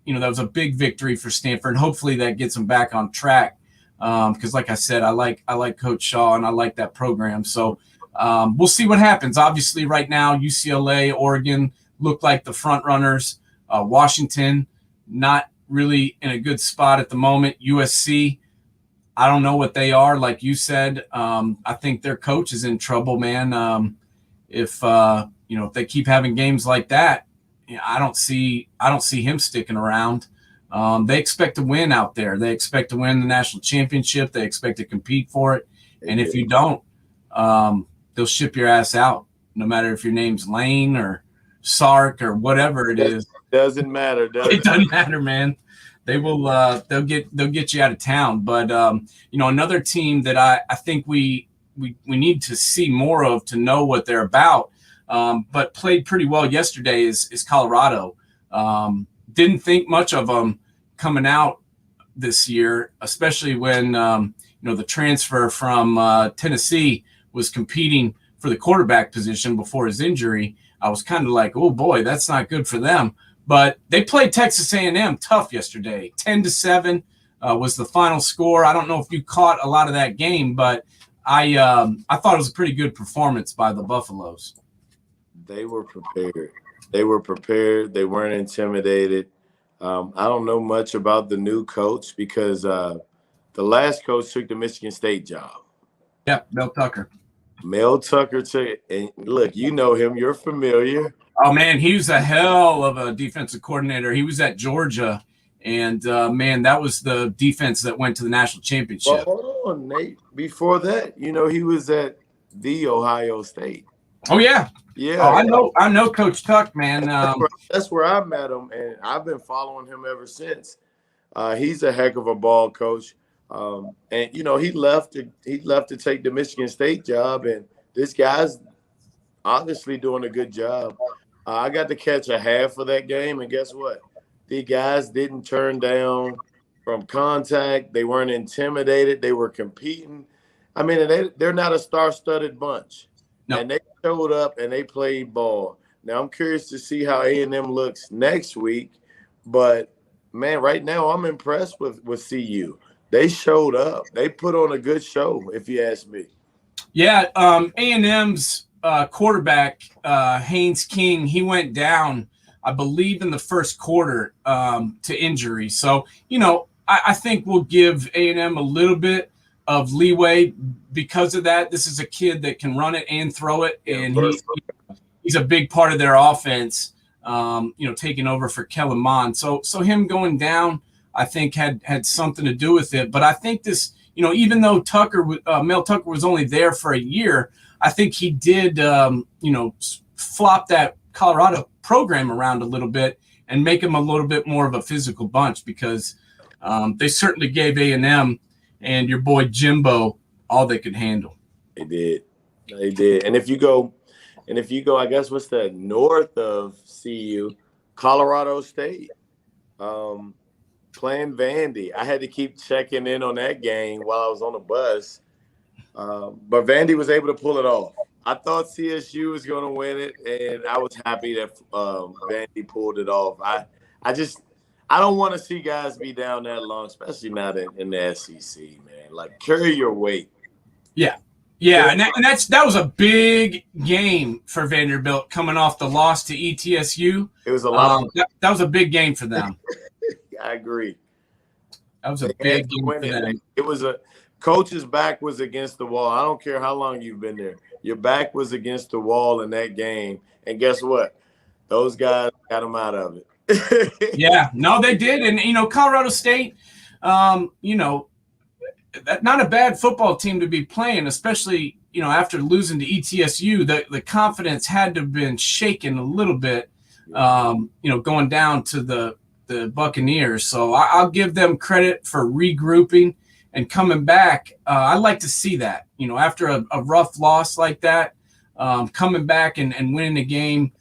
you know, that was a big victory for Stanford. Hopefully that gets them back on track. Because like I said, I like Coach Shaw and I like that program. So we'll see what happens. Obviously right now, UCLA, Oregon look like the front runners. Washington, not really in a good spot at the moment. USC, I don't know what they are. Like you said, I think their coach is in trouble, man. If you know, if they keep having games like that, you know, I don't see him sticking around. They expect to win out there. They expect to win the national championship. They expect to compete for it. And if you don't, they'll ship your ass out, no matter if your name's Lane or Sark or whatever it is. Doesn't matter. It doesn't matter, man. They will. They'll get you out of town. But you know, another team that I think we need to see more of to know what they're about. But played pretty well yesterday is Colorado. Didn't think much of them coming out this year, especially when you know, the transfer from Tennessee was competing for the quarterback position before his injury. I was kind of like, oh boy, that's not good for them. But they played Texas A&M tough yesterday. 10-7 was the final score. I don't know if you caught a lot of that game, but I thought it was a pretty good performance by the Buffaloes. They were prepared. They weren't intimidated. I don't know much about the new coach because the last coach took the Michigan State job. Yeah, Mel Tucker. Mel Tucker took, and look, you know him. You're familiar. Oh, man, he was a hell of a defensive coordinator. He was at Georgia, and, man, that was the defense that went to the national championship. Well, hold on, Nate. Before that, you know, he was at the Ohio State. Oh, yeah. Yeah. Oh, I know Coach Tuck, man. That's where I met him, and I've been following him ever since. He's a heck of a ball coach. And, you know, he left to take the Michigan State job, and this guy's obviously doing a good job. I got to catch a half of that game, and guess what? The guys didn't turn down from contact. They weren't intimidated. They were competing. I mean, they're not a star-studded bunch. No. And they showed up and they played ball. Now, I'm curious to see how A&M looks next week. But, man, right now I'm impressed with CU. They showed up. They put on a good show, if you ask me. Yeah, A&M's quarterback, Haynes King, he went down, I believe, in the first quarter to injury. So, you know, I think we'll give A&M a little bit of leeway because of that. This is a kid that can run it and throw it, and he's a big part of their offense, you know, taking over for Kellen Mond. So him going down, I think, had something to do with it. But I think this, you know, even though Mel Tucker was only there for a year, I think he did, you know, flop that Colorado program around a little bit and make them a little bit more of a physical bunch because they certainly gave A&M and your boy Jimbo all they could handle. They did. And if you go And if you go, I guess, what's that, north of CU, Colorado State, playing Vandy. I had to keep checking in on that game while I was on the bus. But Vandy was able to pull it off. I thought CSU was going to win it, and I was happy that Vandy pulled it off. I don't want to see guys be down that long, especially not in the SEC, man. Like, carry your weight. Yeah. Yeah, and that was a big game for Vanderbilt coming off the loss to ETSU. It was a lot. That was a big game for them. I agree. That was a big game for them. It was coach's back was against the wall. I don't care how long you've been there. Your back was against the wall in that game. And guess what? Those guys got them out of it. Yeah, no, they did. And, Colorado State, not a bad football team to be playing, especially, after losing to ETSU. The confidence had to have been shaken a little bit, going down to the Buccaneers. So I'll give them credit for regrouping and coming back. I like to see that, after a rough loss like that, coming back and winning the game,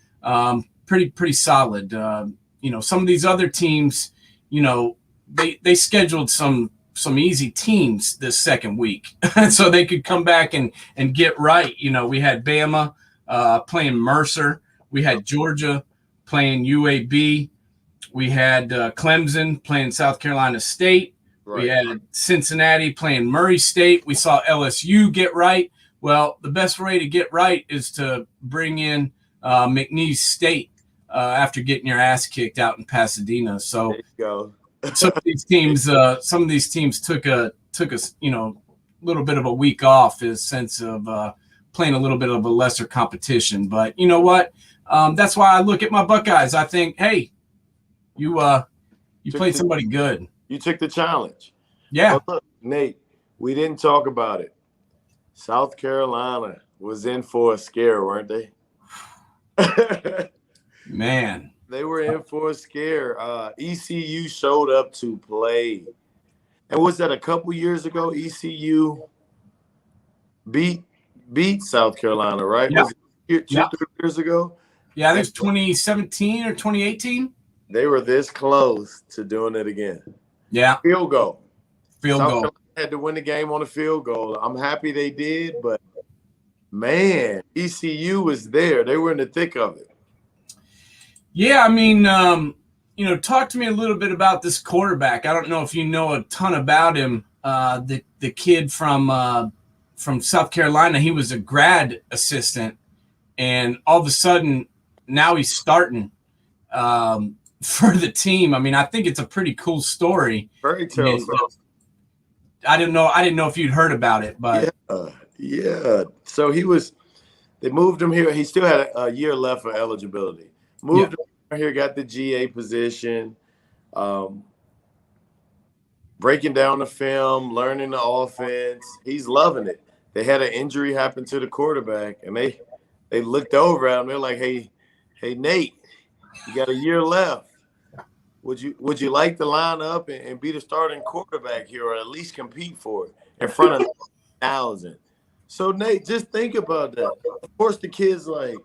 pretty solid. Some of these other teams, they scheduled some easy teams this second week so they could come back and get right. We had Bama playing Mercer. We had Georgia playing UAB. We had Clemson playing South Carolina State. Right. We had Cincinnati playing Murray State. We saw LSU get right. Well, the best way to get right is to bring in McNeese State after getting your ass kicked out in Pasadena. So there you go. some of these teams took a little bit of a week off in the sense of playing a little bit of a lesser competition. But you know what? That's why I look at my Buckeyes. I think, hey, you played somebody good. You took the challenge. Yeah. But look, Nate, we didn't talk about it. South Carolina was in for a scare, weren't they? Man. They were in for a scare. ECU showed up to play. And was that a couple years ago? ECU beat South Carolina, right? Yeah. Was it 3 years ago? Yeah, I think it's 2017 or 2018. They were this close to doing it again. Yeah. Field goal. South Carolina had to win the game on a field goal. I'm happy they did, but man, ECU was there. They were in the thick of it. Yeah, I mean, talk to me a little bit about this quarterback. I don't know if you know a ton about him. The kid from South Carolina, he was a grad assistant, and all of a sudden now he's starting for the team. I mean, I think it's a pretty cool story. Very cool. I didn't know if you'd heard about it, but yeah. So they moved him here. He still had a year left for eligibility. Moved him here, got the GA position, breaking down the film, learning the offense. He's loving it. They had an injury happen to the quarterback, and they looked over at him. They're like, hey, Nate, you got a year left. Would you like to line up and be the starting quarterback here, or at least compete for it in front of 1,000? So Nate, just think about that. Of course, the kid's like,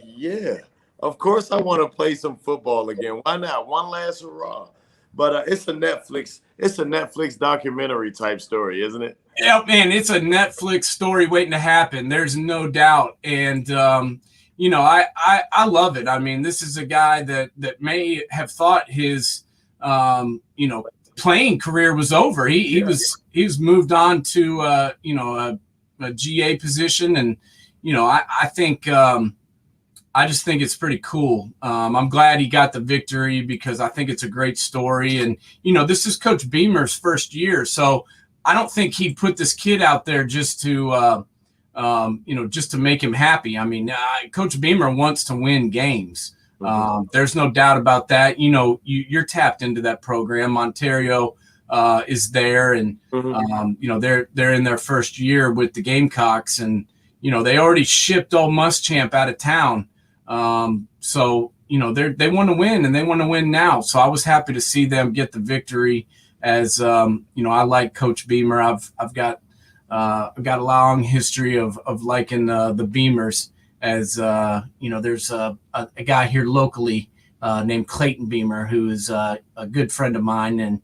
yeah. Of course, I want to play some football again. Why not? One last hurrah. But it's a Netflix documentary type story, isn't it? Yeah, man, it's a Netflix story waiting to happen. There's no doubt. And I love it. I mean, this is a guy that may have thought his playing career was over. He was moved on to a GA position, and I think. I just think it's pretty cool. I'm glad he got the victory because I think it's a great story. And, this is Coach Beamer's first year. So I don't think he put this kid out there just to make him happy. I mean, Coach Beamer wants to win games. There's no doubt about that. You're tapped into that program. Ontario is there, and, they're in their first year with the Gamecocks. And, they already shipped old Muschamp out of town. So they want to win, and they want to win now. So I was happy to see them get the victory. As I like Coach Beamer. I've got a long history of liking the Beamers, as there's a guy here locally named Clayton Beamer, who is a good friend of mine, and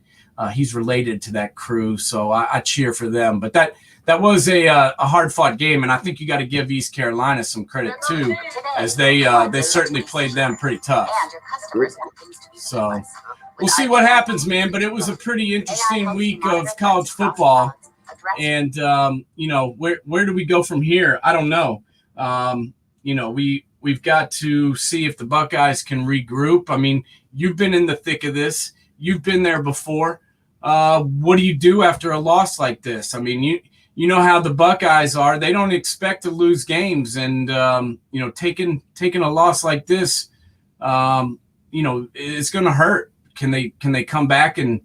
he's related to that crew. So I cheer for them. But that was a hard fought game, and I think you got to give East Carolina some credit too, as they certainly played them pretty tough. So we'll see what happens, man. But it was a pretty interesting week of college football, and where do we go from here? I don't know. We've got to see if the Buckeyes can regroup. I mean, you've been in the thick of this. You've been there before. What do you do after a loss like this? I mean, you know how the Buckeyes are. They don't expect to lose games, and taking a loss like this, it's going to hurt. Can they come back and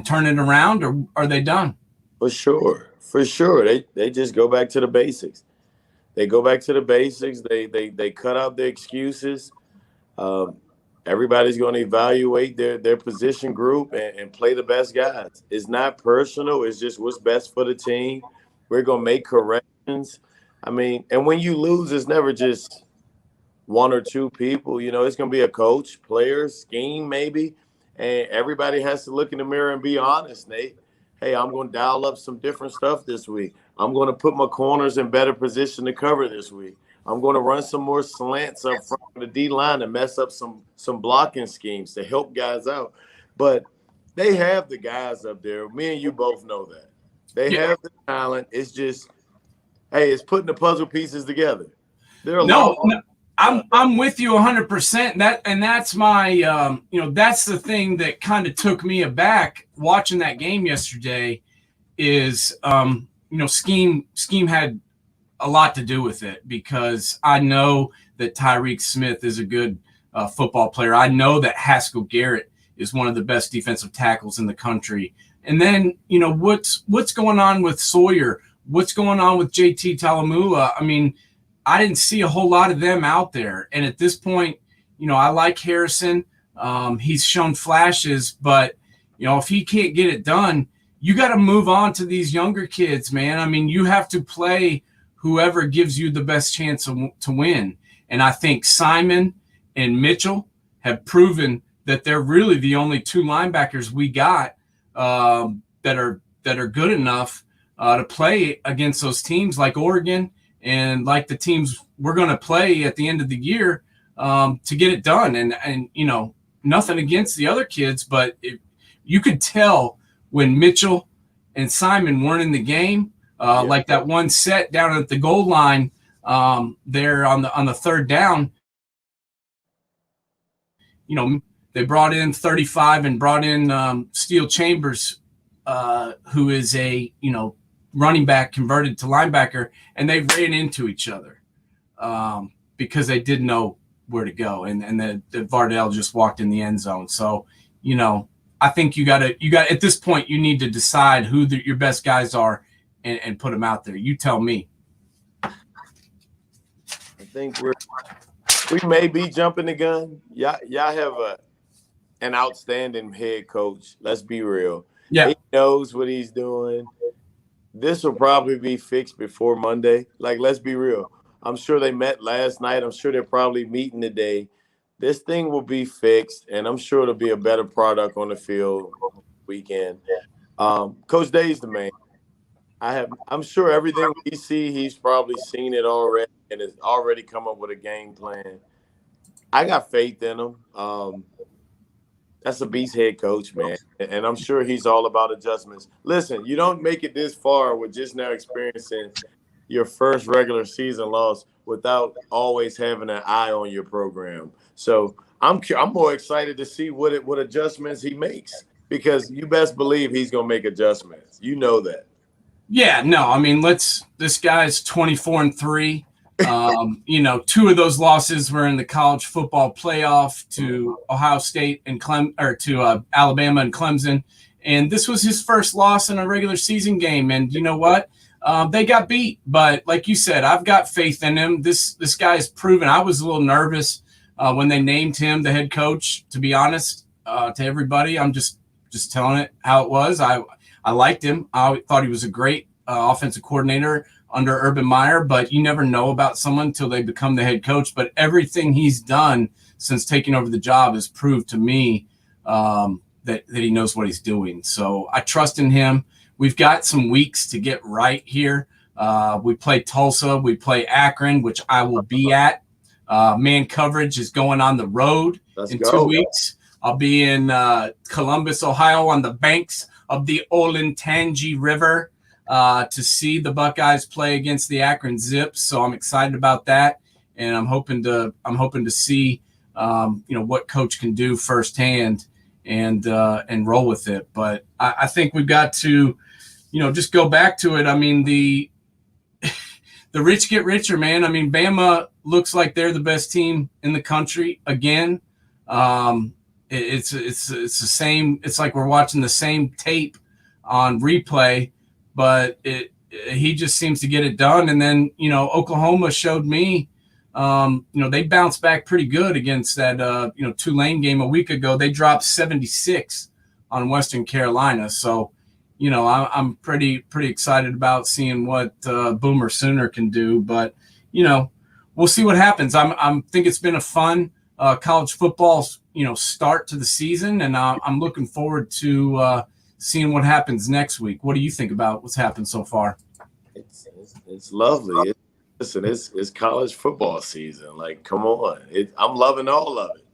turn it around, or are they done? For sure. They just go back to the basics. They go back to the basics. They cut out the excuses. Everybody's going to evaluate their position group and play the best guys. It's not personal. It's just what's best for the team. We're going to make corrections. I mean, and when you lose, it's never just one or two people. It's going to be a coach, players, scheme maybe. And everybody has to look in the mirror and be honest, Nate. Hey, I'm going to dial up some different stuff this week. I'm going to put my corners in better position to cover this week. I'm going to run some more slants up front of the D-line and mess up some blocking schemes to help guys out. But they have the guys up there. Me and you both know that. They have the talent. It's just, hey, it's putting the puzzle pieces together. I'm with you 100%. That's my that's the thing that kind of took me aback watching that game yesterday is scheme had a lot to do with it, because I know that Tyreek Smith is a good football player. I know that Haskell Garrett is one of the best defensive tackles in the country. And then, what's going on with Sawyer? What's going on with JT Talamula? I mean, I didn't see a whole lot of them out there. And at this point, I like Harrison. He's shown flashes, but, if he can't get it done, you got to move on to these younger kids, man. I mean, you have to play whoever gives you the best chance to win. And I think Simon and Mitchell have proven that they're really the only two linebackers we got that are good enough to play against those teams like Oregon and like the teams we're going to play at the end of the year to get it done. And nothing against the other kids, but you could tell when Mitchell and Simon weren't in the game, like that one set down at the goal line there on the third down. They brought in 35 and brought in Steele Chambers, who is a running back converted to linebacker, and they ran into each other because they didn't know where to go, and the Vardell just walked in the end zone. So I think you got at this point you need to decide who your best guys are and put them out there. You tell me. I think we may be jumping the gun. Y'all have an outstanding head coach. Let's be real. Yeah, he knows what he's doing. This will probably be fixed before Monday. Like, let's be real. I'm sure they met last night. I'm sure they're probably meeting today. This thing will be fixed, and I'm sure it'll be a better product on the field weekend. Coach Day's the man. I'm sure everything we see, he's probably seen it already and has already come up with a game plan. I got faith in him. That's a beast head coach, man. And I'm sure he's all about adjustments. Listen, you don't make it this far with just now experiencing your first regular season loss without always having an eye on your program. So I'm more excited to see what adjustments he makes, because you best believe he's going to make adjustments. You know that. Yeah, no, I mean, this guy's 24-3. Two of those losses were in the college football playoff to Ohio State and to Alabama and Clemson. And this was his first loss in a regular season game. And you know what? They got beat. But like you said, I've got faith in him. This guy is proven. I was a little nervous when they named him the head coach, to be honest, to everybody. I'm just telling it how it was. I liked him. I thought he was a great offensive coordinator. under Urban Meyer, but you never know about someone until they become the head coach. But everything he's done since taking over the job has proved to me that he knows what he's doing. So I trust in him. We've got some weeks to get right here. We play Tulsa. We play Akron, which I will be at. Man coverage is going on the road in 2 weeks. I'll be in Columbus, Ohio, on the banks of the Olentangy River to see the Buckeyes play against the Akron Zips. So I'm excited about that, and I'm hoping to see what Coach can do firsthand and roll with it. But I think we've got to just go back to it. I mean, the rich get richer, man. I mean, Bama looks like they're the best team in the country again. It's the same. It's like we're watching the same tape on replay, but he just seems to get it done. And then Oklahoma showed me, they bounced back pretty good against that Tulane game a week ago. They dropped 76 on Western Carolina. So I'm pretty excited about seeing what Boomer Sooner can do. But we'll see what happens. I think it's been a fun college football start to the season, and I'm looking forward to seeing what happens next week. What do you think about what's happened so far? It's lovely. Listen, it's college football season. Like, come on. I'm loving all of it.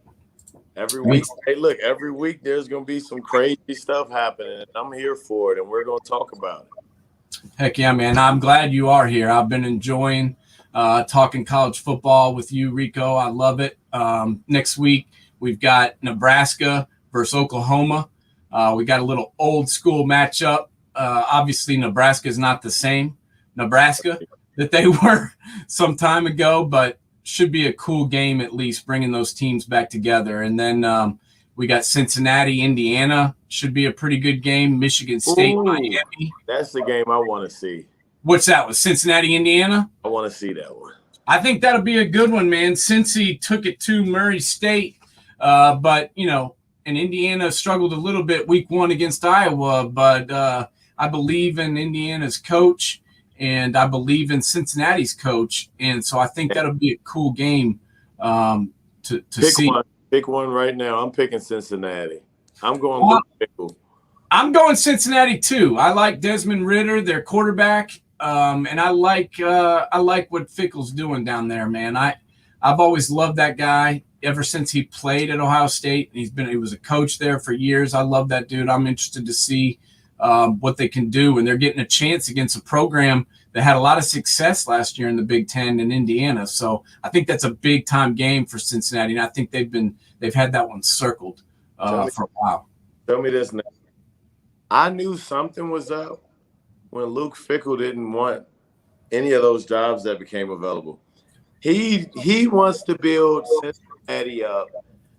Every week, every week there's going to be some crazy stuff happening. I'm here for it, and we're going to talk about it. Heck yeah, man. I'm glad you are here. I've been enjoying talking college football with you, Rico. I love it. Next week, we've got Nebraska versus Oklahoma. We got a little old school matchup. Obviously, Nebraska is not the same Nebraska that they were some time ago, but should be a cool game, at least bringing those teams back together. And then we got Cincinnati, Indiana. Should be a pretty good game. Michigan State, Miami. That's the game I want to see. What's that? Was Cincinnati, Indiana? I want to see that one. I think that'll be a good one, man. Cincy took it to Murray State, but and Indiana struggled a little bit week 1 against Iowa. But I believe in Indiana's coach, and I believe in Cincinnati's coach, and so I think that'll be a cool game to see. Pick one right now. I'm picking Cincinnati. I'm going Pickle. I'm going Cincinnati too. I like Desmond Ridder, their quarterback, and I like what Fickle's doing down there, man. I've always loved that guy ever since he played at Ohio State. He was a coach there for years. I love that dude. I'm interested to see what they can do, and they're getting a chance against a program that had a lot of success last year in the Big Ten in Indiana. So I think that's a big time game for Cincinnati, and I think they've had that one circled for a while. Tell me this now. I knew something was up when Luke Fickell didn't want any of those jobs that became available. He wants to build Cincinnati up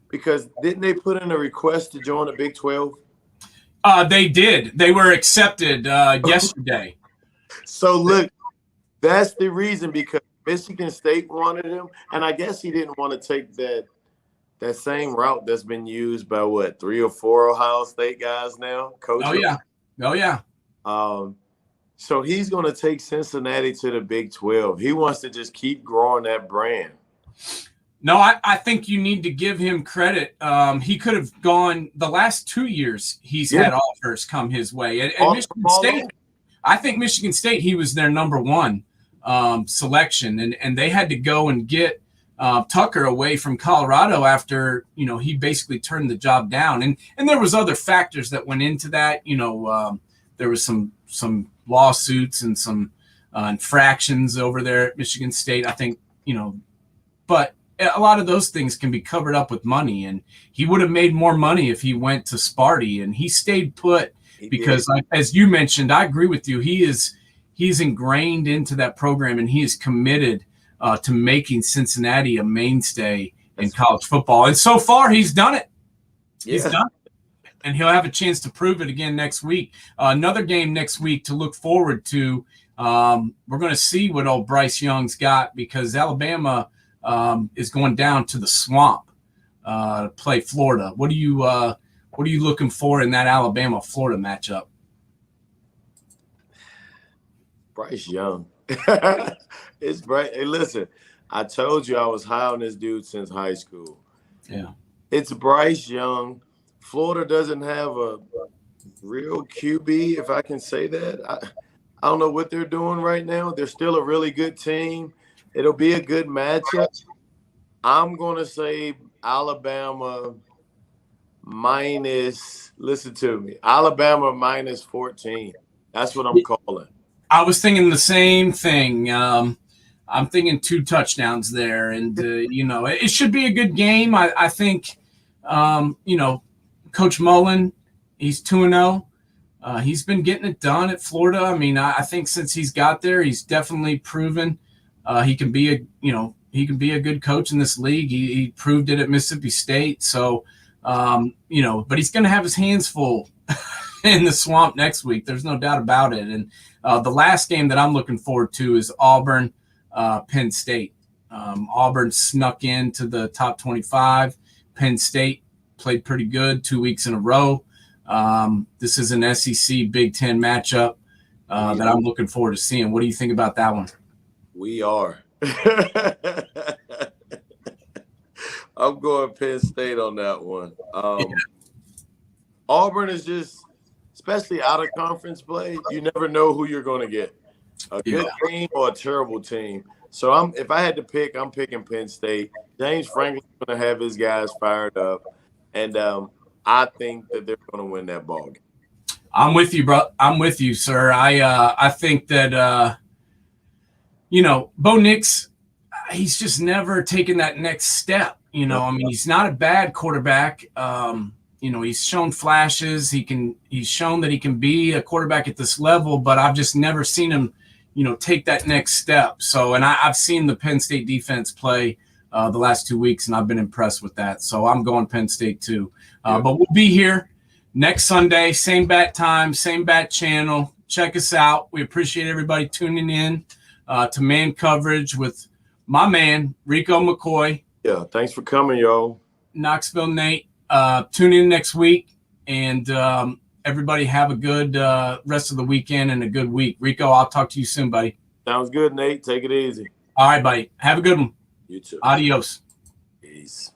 because didn't they put in a request to join the Big 12? They did. They were accepted yesterday. So, look, that's the reason, because Michigan State wanted him, and I guess he didn't want to take that same route that's been used by, 3 or 4 Ohio State guys now? Coaches? Oh, yeah. So he's going to take Cincinnati to the Big 12. He wants to just keep growing that brand. No, I think you need to give him credit. He could have gone the last 2 years. He's had offers come his way. And Michigan State, I think Michigan State, he was their number 1 selection. And they had to go and get Tucker away from Colorado after, he basically turned the job down. And there was other factors that went into that. There was some lawsuits and some infractions over there at Michigan State, I think, but a lot of those things can be covered up with money, and he would have made more money if he went to Sparty, and he stayed put because, as you mentioned, I agree with you. He's ingrained into that program, and he is committed to making Cincinnati a mainstay in college football. And so far, he's done it. He's done it. And he'll have a chance to prove it again next week. Another game next week to look forward to. We're going to see what old Bryce Young's got, because Alabama is going down to the Swamp to play Florida. What are you looking for in that Alabama-Florida matchup? Bryce Young. It's bright. Hey, listen, I told you I was high on this dude since high school. Yeah. It's Bryce Young. Florida doesn't have a real QB, if I can say that. I don't know what they're doing right now. They're still a really good team. It'll be a good matchup. I'm going to say Alabama minus, listen to me, Alabama minus 14. That's what I'm calling. I was thinking the same thing. I'm thinking 2 touchdowns there. And, it should be a good game. I think, Coach Mullen, he's 2-0. He's been getting it done at Florida. I mean, I think since he's got there, he's definitely proven he can be a good coach in this league. He proved it at Mississippi State. So, but he's going to have his hands full in the swamp next week. There's no doubt about it. And the last game that I'm looking forward to is Auburn, Penn State. Auburn snuck into the top 25. Penn State played pretty good 2 weeks in a row. This is an SEC Big Ten matchup that I'm looking forward to seeing. What do you think about that one? We are. I'm going Penn State on that one. Auburn is just, especially out of conference play, you never know who you're going to get, a good team or a terrible team. So if I had to pick, I'm picking Penn State. James Franklin's going to have his guys fired up, and I think that they're going to win that ball game. I'm with you, bro. I'm with you, sir. I think that Bo Nix, he's just never taken that next step. I mean, he's not a bad quarterback. He's shown flashes. He's shown that he can be a quarterback at this level, but I've just never seen him, take that next step. So, and I've seen the Penn State defense play the last 2 weeks, and I've been impressed with that. So I'm going Penn State too. But we'll be here next Sunday, same bat time, same bat channel. Check us out. We appreciate everybody tuning in to Man Coverage with my man, RICO McCoy. Yeah, thanks for coming, y'all. Knoxville Nate. Tune in next week, and everybody have a good rest of the weekend and a good week. RICO, I'll talk to you soon, buddy. Sounds good, Nate. Take it easy. All right, buddy. Have a good one. You too. Adios. Peace.